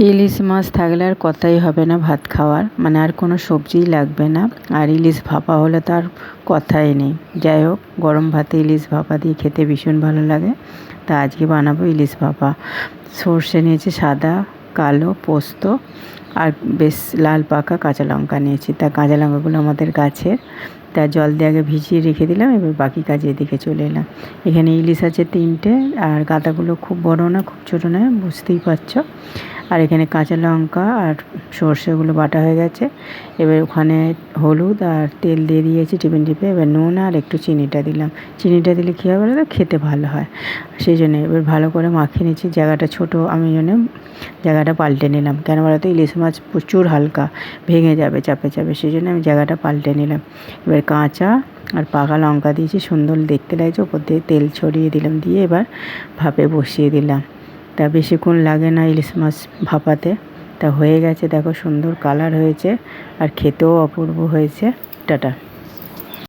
ইলিশ মাছ থাকলে আর কথাই হবে না ভাত খাওয়ার, মানে আর কোনো সবজিই লাগবে না। আর ইলিশ ভাপা হলে তো আর কথাই নেই। যাই হোক, গরম ভাতে ইলিশ ভাপা দিয়ে খেতে ভীষণ ভালো লাগে। তা আজকে বানাবো ইলিশ ভাপা। সর্ষে নিয়েছি সাদা, কালো, পোস্ত আর বেশ লাল পাকা কাঁচা লঙ্কা নিয়েছি। তা কাঁচা লঙ্কাগুলো আমাদের গাছের, তা জল দিয়ে আগে ভিজিয়ে রেখে দিলাম। এবার বাকি কাজে এদিকে চলে এলাম। এখানে ইলিশ আছে 3টে, আর গাদাগুলো খুব বড় না খুব ছোটো নয়, বুঝতেই পারছো। আর এখানে কাঁচা লঙ্কা আর সর্ষেগুলো বাটা হয়ে গেছে। এবার ওখানে হলুদ আর তেল দিয়ে দিয়েছি টিফিন টিপে। এবার নুন আর একটু চিনিটা দিলাম। চিনিটা দিলে কী হবে বলো তো, খেতে ভালো হয়। সেই জন্য এবার ভালো করে মাখিয়ে নিচ্ছি। জায়গাটা ছোটো, আমি জন্য জায়গাটা পাল্টে নিলাম। কেন বলো তো, ইলিশ মাছ প্রচুর হালকা, ভেঙে যাবে চাপে চাপে, সেই জন্য আমি জায়গাটা পাল্টে নিলাম। এবার কাঁচা আর পাকা লঙ্কা দিয়েছি, সুন্দর দেখতে লাগছে। ওপর দিয়ে তেল ছড়িয়ে দিলাম, দিয়ে এবার ভাপে বসিয়ে দিলাম। তা বেশিক্ষণ লাগে না ইলিশ মাছ ভাপাতে। তা হয়ে গেছে, দেখো সুন্দর কালার হয়েছে আর খেতেও অপূর্ব হয়েছে। টাটা।